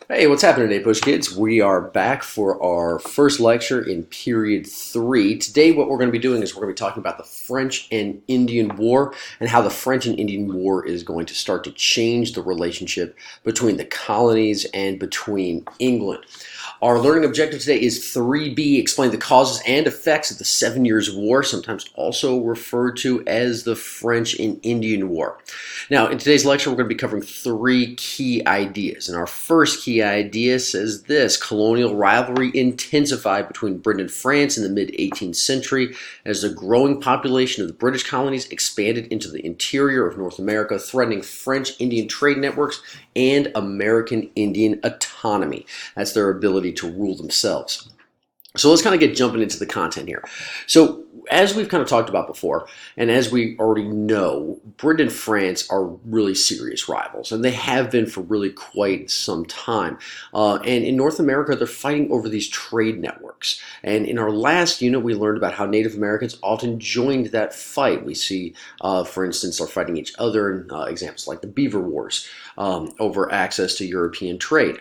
Hey, what's happening today, Push Kids? We are back for our first lecture in period 3. Today, what we're going to be doing is we're going to be talking about the French and Indian War and how the French and Indian War is going to start to change the relationship between the colonies and between England. Our learning objective today is 3B, explain the causes and effects of the 7 Years' War, sometimes also referred to as the French and Indian War. Now, in today's lecture, we're going to be covering 3 key ideas. And our first key idea says this: colonial rivalry intensified between Britain and France in the mid-18th century as the growing population of the British colonies expanded into the interior of North America, threatening French-Indian trade networks and American Indian autonomy. That's their ability to rule themselves. So let's kind of get jumping into the content here. So as we've kind of talked about before, and as we already know, Britain and France are really serious rivals, and they have been for really quite some time. And in North America, they're fighting over these trade networks. And in our last unit, we learned about how Native Americans often joined that fight. We see, for instance, they're fighting each other in examples like the Beaver Wars over access to European trade.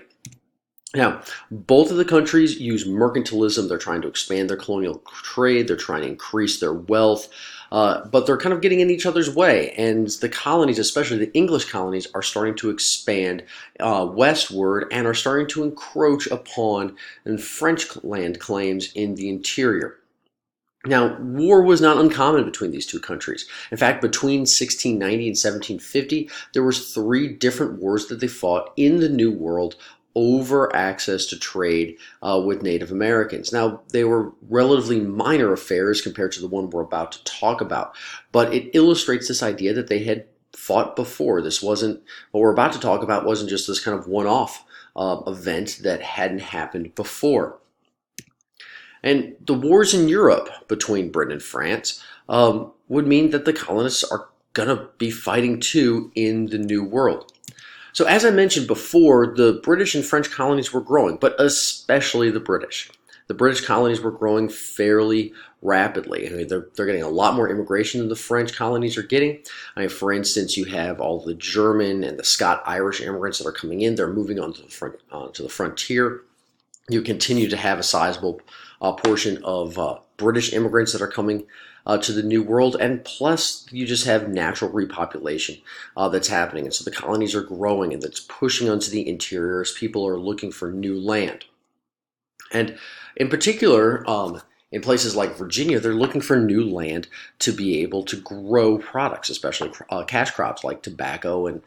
Now, both of the countries use mercantilism. They're trying to expand their colonial trade. They're trying to increase their wealth, but they're kind of getting in each other's way. And the colonies, especially the English colonies, are starting to expand westward and are starting to encroach upon French land claims in the interior. Now, war was not uncommon between these two countries. In fact, between 1690 and 1750, there was 3 different wars that they fought in the New World over access to trade with Native Americans. Now, they were relatively minor affairs compared to the one we're about to talk about, but it illustrates this idea that they had fought before. This wasn't, what we're about to talk about wasn't just this kind of one-off event that hadn't happened before. And the wars in Europe between Britain and France would mean that the colonists are going to be fighting too in the New World. So as I mentioned before, the British and French colonies were growing, but especially the British. The British colonies were growing fairly rapidly. I mean, they're getting a lot more immigration than the French colonies are getting. I mean, for instance, you have all the German and the Scot-Irish immigrants that are coming in. They're moving on to the frontier. You continue to have a sizable portion of British immigrants that are coming to the New World, and plus you just have natural repopulation that's happening, and so the colonies are growing, and that's pushing onto the interior as people are looking for new land. And in particular, in places like Virginia, they're looking for new land to be able to grow products, especially cash crops like tobacco and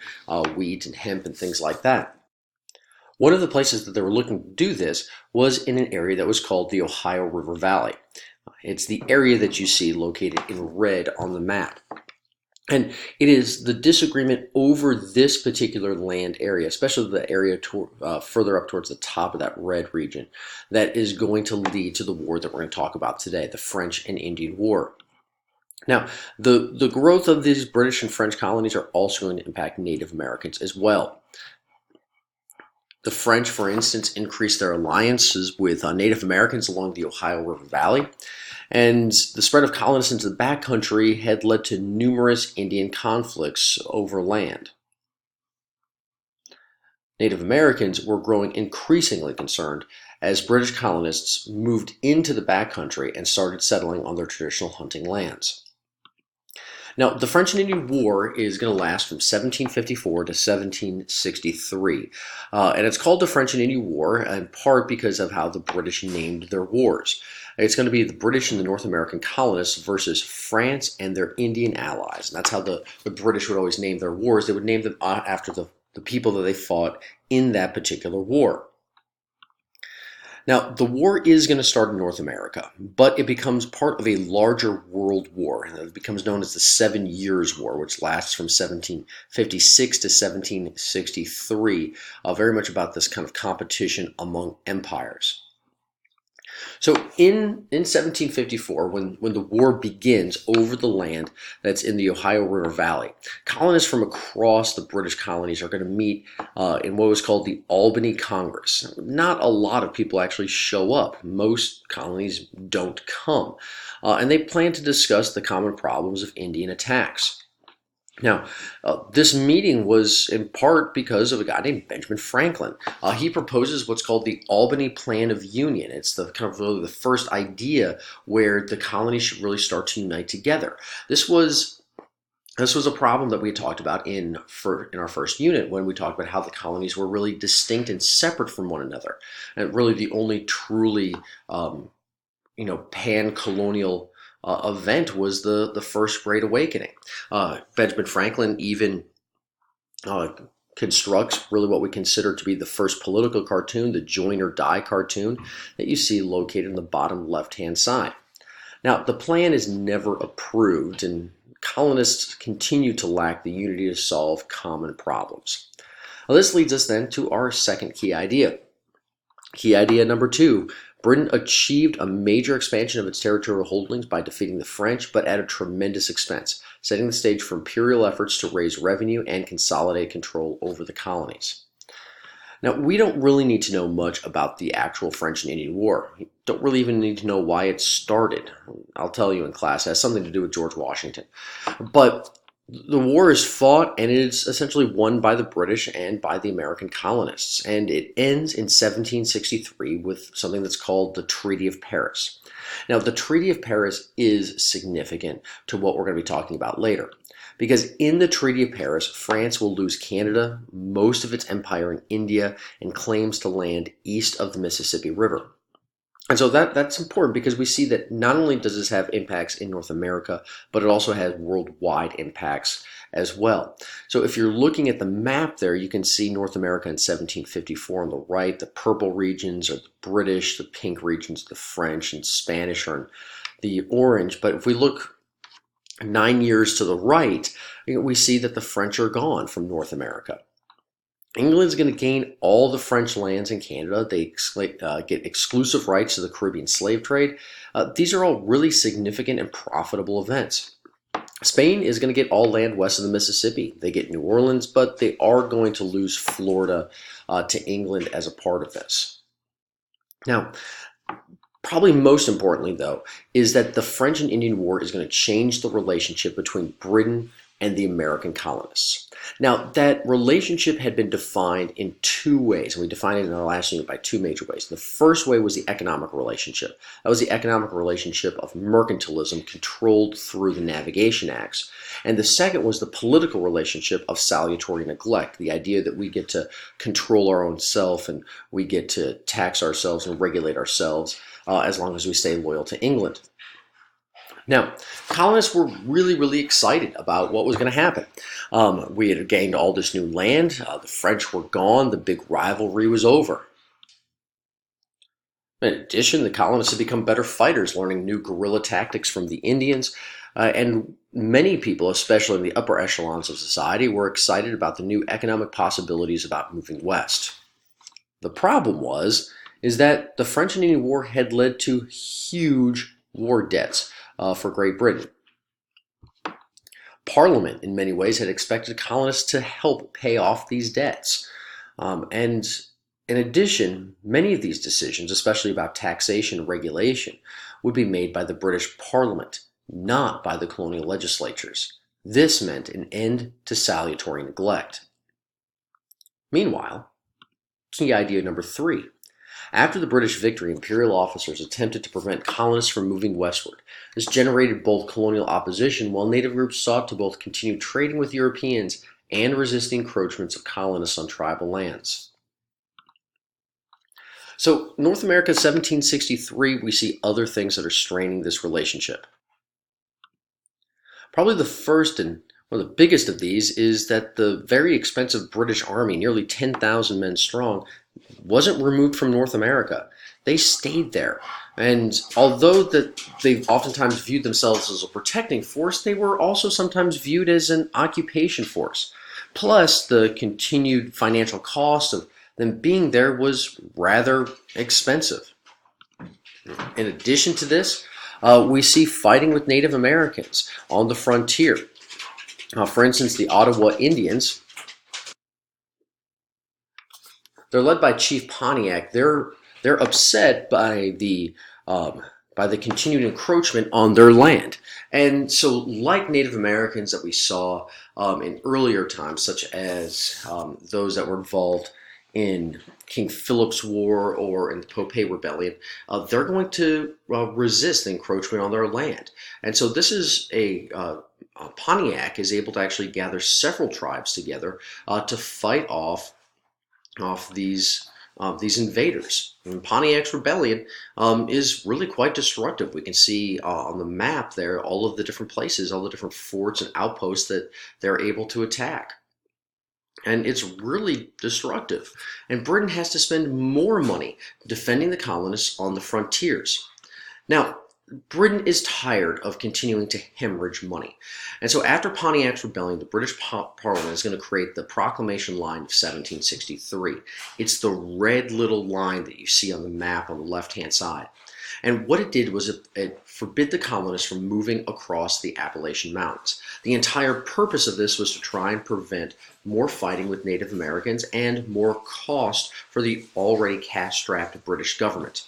wheat and hemp and things like that. One of the places that they were looking to do this was in an area that was called the Ohio River Valley. It's the area that you see located in red on the map. And it is the disagreement over this particular land area, especially the area further up towards the top of that red region, that is going to lead to the war that we're going to talk about today, the French and Indian War. Now, the growth of these British and French colonies are also going to impact Native Americans as well. The French, for instance, increased their alliances with Native Americans along the Ohio River Valley, and the spread of colonists into the backcountry had led to numerous Indian conflicts over land. Native Americans were growing increasingly concerned as British colonists moved into the backcountry and started settling on their traditional hunting lands. Now, the French and Indian War is going to last from 1754 to 1763, and it's called the French and Indian War in part because of how the British named their wars. It's going to be the British and the North American colonists versus France and their Indian allies, and that's how the British would always name their wars. They would name them after the people that they fought in that particular war. Now, the war is going to start in North America, but it becomes part of a larger world war. It becomes known as the 7 Years' War, which lasts from 1756 to 1763, very much about this kind of competition among empires. So in 1754, when the war begins over the land that's in the Ohio River Valley, colonists from across the British colonies are going to meet in what was called the Albany Congress. Not a lot of people actually show up. Most colonies don't come. And they plan to discuss the common problems of Indian attacks. Now, this meeting was in part because of a guy named Benjamin Franklin. He proposes what's called the Albany Plan of Union. It's the kind of really the first idea where the colonies should really start to unite together. This was this was a problem that we talked about in our first unit when we talked about how the colonies were really distinct and separate from one another, and really the only truly pan-colonial event was the First Great Awakening. Benjamin Franklin even uh, constructs really what we consider to be the first political cartoon, the Join or Die cartoon that you see located in the bottom left-hand side. Now, the plan is never approved, and colonists continue to lack the unity to solve common problems. Well, this leads us then to our second key idea. Key idea number two: Britain achieved a major expansion of its territorial holdings by defeating the French, but at a tremendous expense, setting the stage for imperial efforts to raise revenue and consolidate control over the colonies. Now, we don't really need to know much about the actual French and Indian War. We don't really even need to know why it started. I'll tell you in class, it has something to do with George Washington. But the war is fought and it is essentially won by the British and by the American colonists. And it ends in 1763 with something that's called the Treaty of Paris. Now, the Treaty of Paris is significant to what we're going to be talking about later. Because in the Treaty of Paris, France will lose Canada, most of its empire in India, and claims to land east of the Mississippi River. And so that's important because we see that not only does this have impacts in North America, but it also has worldwide impacts as well. So if you're looking at the map there, you can see North America in 1754 on the right. The purple regions are the British, the pink regions are the French, and Spanish are in the orange. But if we look 9 years to the right, we see that the French are gone from North America. England's going to gain all the French lands in Canada. They get exclusive rights to the Caribbean slave trade. These are all really significant and profitable events. Spain is going to get all land west of the Mississippi. They get New Orleans, but they are going to lose Florida to England as a part of this. Now, probably most importantly, though, is that the French and Indian War is going to change the relationship between Britain and the American colonists. Now, that relationship had been defined in two ways, and we defined it in our last unit by two major ways. The first way was the economic relationship. That was the economic relationship of mercantilism controlled through the Navigation Acts. And the second was the political relationship of salutary neglect, the idea that we get to control our own self and we get to tax ourselves and regulate ourselves as long as we stay loyal to England. Now, colonists were really, really excited about what was going to happen. We had gained all this new land. The French were gone. The big rivalry was over. In addition, the colonists had become better fighters, learning new guerrilla tactics from the Indians. And many people, especially in the upper echelons of society, were excited about the new economic possibilities about moving west. The problem is that the French and Indian War had led to huge war debts for Great Britain. Parliament, in many ways, had expected colonists to help pay off these debts. And in addition, many of these decisions, especially about taxation and regulation, would be made by the British Parliament, not by the colonial legislatures. This meant an end to salutary neglect. Meanwhile, key idea number three. After the British victory, imperial officers attempted to prevent colonists from moving westward. This generated both colonial opposition, while native groups sought to both continue trading with Europeans and resist the encroachments of colonists on tribal lands. So, North America 1763, we see other things that are straining this relationship. Probably the first and one of the biggest of these is that the very expensive British Army, nearly 10,000 men strong, wasn't removed from North America. They stayed there. And although that they've oftentimes viewed themselves as a protecting force, they were also sometimes viewed as an occupation force. Plus, the continued financial cost of them being there was rather expensive. In addition to this, we see fighting with Native Americans on the frontier. For instance, the Ottawa Indians, they're led by Chief Pontiac. They're upset by the by the continued encroachment on their land. And so, like Native Americans that we saw in earlier times, such as those that were involved in King Philip's War or in the Popey Rebellion, they're going to resist the encroachment on their land. And so this is Pontiac is able to actually gather several tribes together to fight off these invaders. And Pontiac's rebellion is really quite destructive. We can see on the map there all of the different places, all the different forts and outposts that they're able to attack. And it's really destructive. And Britain has to spend more money defending the colonists on the frontiers. Now, Britain is tired of continuing to hemorrhage money. And so after Pontiac's rebellion, the British Parliament is going to create the Proclamation Line of 1763. It's the red little line that you see on the map on the left-hand side. And what it did was it forbid the colonists from moving across the Appalachian Mountains. The entire purpose of this was to try and prevent more fighting with Native Americans and more cost for the already cash-strapped British government.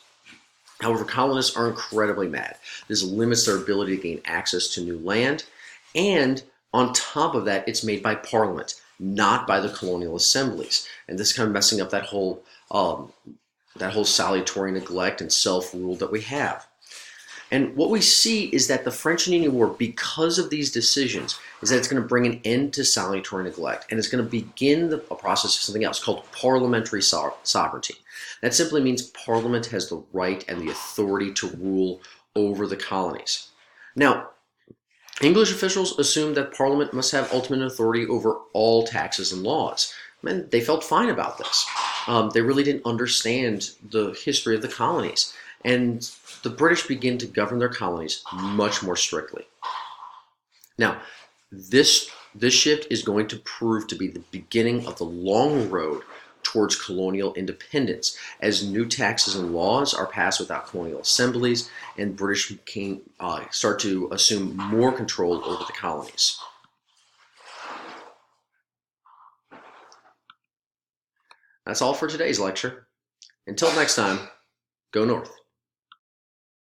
However, colonists are incredibly mad. This limits their ability to gain access to new land, and on top of that, it's made by Parliament, not by the colonial assemblies. And this is kind of messing up that whole salutary neglect and self-rule that we have. And what we see is that the French and Indian War, because of these decisions, is that it's going to bring an end to salutary neglect, and it's going to begin a process of something else called parliamentary sovereignty. That simply means Parliament has the right and the authority to rule over the colonies. Now, English officials assumed that Parliament must have ultimate authority over all taxes and laws. And they felt fine about this. They really didn't understand the history of the colonies. And the British begin to govern their colonies much more strictly. Now, this shift is going to prove to be the beginning of the long road towards colonial independence, as new taxes and laws are passed without colonial assemblies, and British start to assume more control over the colonies. That's all for today's lecture. Until next time, go north.